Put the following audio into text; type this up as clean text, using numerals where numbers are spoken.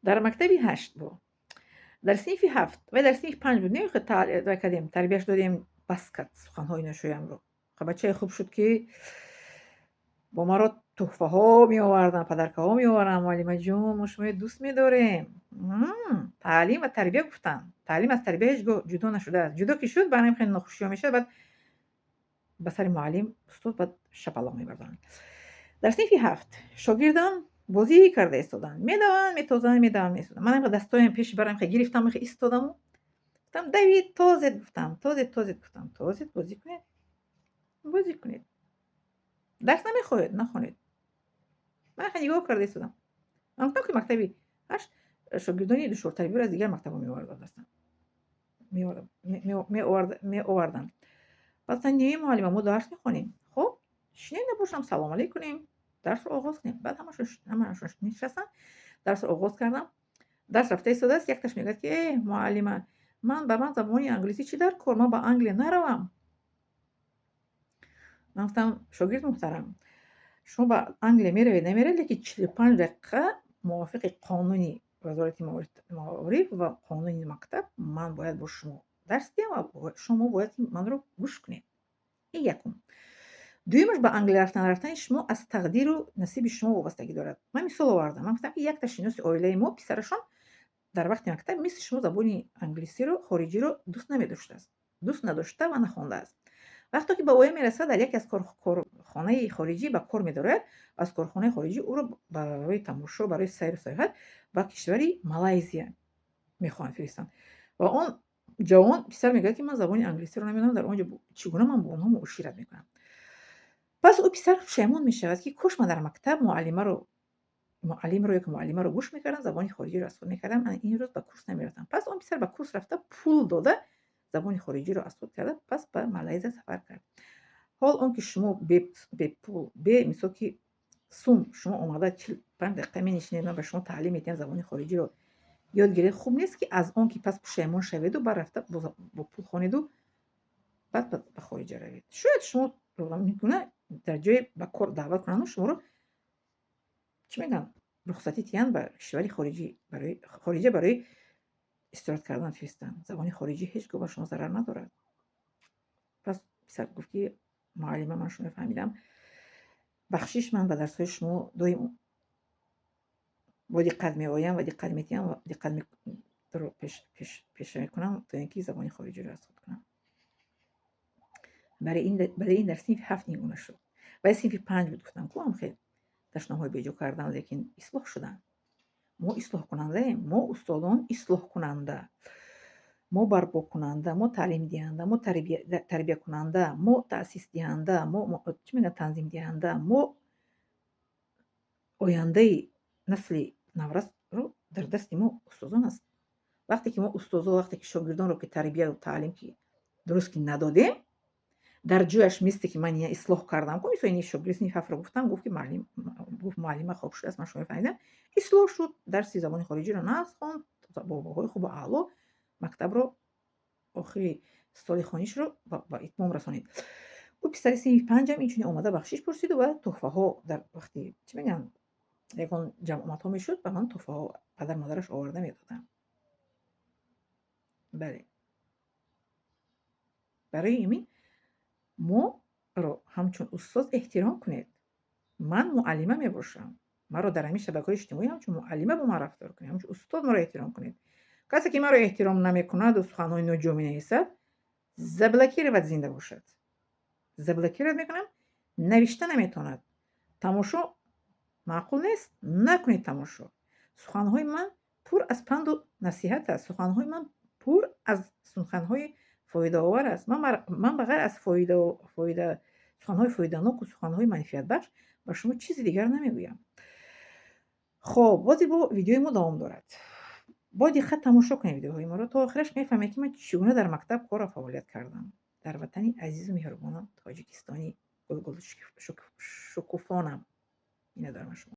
در مکتبی 8 بود. در صنف 7 و در صنف 5 بود. نمیخواد کردیم تربیتش دادیم بس کرد سخنهای نشویم رو. خب بچه خوب شد که با ما رو تحفه ها می آوردن، پدرکه ها می آوردن. معلم جون ما شما دوست می داریم. تعلیم و تربیه گفتن. تعلیم از تربیه هیچ جدا نشده است. جدا که شد برام خیلی ناخوشی میشه. بعد به سر معلم استاد بعد شپلا می بردن. در صنف 7 شاگردان بازی کرده ایستادن. میدوان. من دستایم پیش برام خیلی گرفتم ایستادم. گفتم دوید تازه گفتم تازه بازی کنید. درس نخونید. من خیلی نگاه کرده ایستادم. من گفتم که مکتبی 8 شاگردانی دشوار تربیت از دیگر مکتبا می آوردن. بعد نیمه معلم ما درس میخونیم. خب شنیده باشم سلام علیکم کنیم. درس رو آغاز کنیم. بعد همشون نشستن. درس رو آغاز کردم. درس رفته ایستاده است. یکتاش میگه که معلمه من زبان انگلیسی چی در کار؟ من با انگلی نروم. من گفتم شاگرد محترم شما با انگلی میروید نمیروید، لیکن 45 دقیقه موافق قانونی وزارت معارف و قانونی مکتب من باید با شما درس دهم و شما باید من رو گوش کنید. این یکم. دویمش با انگلی رفتن شما از تقدیر و نصیب شما وابستگی دارد. من مثال آوردم. من گفتم که یک تا شناس عائله ما پسرشان در وقت مکتب مثل شما زبان انگلیسی رو خارجی رو دوست نداشته و نخوانده است. وقتی که به اوی میرسه در یکی از کارخانه خارجی به کار میداره، از کارخانه خارجی او رو برای تماشا برای سیر و سیاحت به کشوری مالایزیا میخوان فرستن و اون جوان پسر میگه که من زبان انگلیسی رو نمیدونم، در اونجا چگونه من با اونها معاشرت میکنم. پس او پسر پشیمون میشود که کاش من در مکتب معلم رو گوش میکردم، زبان خارجی رو اسکول میکردم، من این روز به کورس نمیرفتم. پس اون پسر به کورس رفته، پول داده، زبان خارجی رو اسکول کرده، پس به مالایزیا سفر کرد. حال اون که شما به پول مثلا که سوم شما اومده 45 دقیقه می‌نشینید و شما تعلیم میدین زبان خارجی رو یاد گرفت، خوب نیست که از اون که پس پشیمون شوید و برفته با پول خونید و بعد به خارج روید. شاید شما میکنه در جای به کار دعوت کنن شما رو چی میگن رخصتی تیان به کشوری خارجی برای استراحت کردن فرستن. زبان خارجی هیچ گونه شما ضرر ندارد. پس پسر گفت که معلم من شما فهمیدم بخشش من به درس‌های شما دایم با دقت می‌آیم و دقت می‌تیم و دقت رو پیش می‌کنم تا اینکه زبان خارجی رو اسکول کنم. برای این در صنف 7 این گونه شد. برای صنف 5 بود گفتم که هم خیلی تشنه‌های بیجا کردن لیکن اصلاح شدن. ما اصلاح کننده ایم. ما استادان اصلاح کننده، ما برپا کننده، ما تعلیم دهنده، ما تربیه کننده، ما تأسیس دهنده، ما چی میگن تنظیم دهنده، ما آینده نسل نورست رو در دست ما استادان است. وقتی که شاگردان رو که تربیه و تعلیم که درست که ندادیم در جوش میسته که من یه اصلاح کردم که مثلا این شاگرد حرف رو گفتم، گفت که معلم خوب شده است، من شما فهمیدم اصلاح شد، درس زبان خارجی رو نخوند، با باهای خوب و اعلا مکتب رو آخری سال خانیش رو با اتمام رسانید. او پسر صنف 5 هم اینجوری اومده بخشش پرسید و تحفه ها در وقتی چی میگن یکون جمعیت ها میشد به من تحفه ها پدر مادرش آورده میدادن. بله برای این ما رو همچون استاد احترام کنید. من معلمه میباشم، من رو در همین شبکه‌های اجتماعی همچون معلمه با من رفتار کنید، همچون استاد ما رو احترام کنید. کسی که ما رو احترام نمیکند و سخنهای ناجا مینویسد زبلکی رو زنده باشد. زبلکی رو میکنم نوشته نمیتواند. تماشا معقول نیست، نکنید تماشا. سخنهای من پر از پند و نصیحت است. سخنهای من پر از سخنهای فایده آور است. من بغیر از سخنهای فایده‌ناک و سخنهای منفعت بخش با شما چیزی دیگر نمیگویم. خب بازی با ویدیوی ما دوام دارد. با دقت تماشا کنید ویدیوهای ما رو تا آخرش میفهمید که من چگونه در مکتب کار و فعالیت کردم در وطنی عزیز و مهربانم تاجیکستانی گل شکوفانم. اینه دارم شما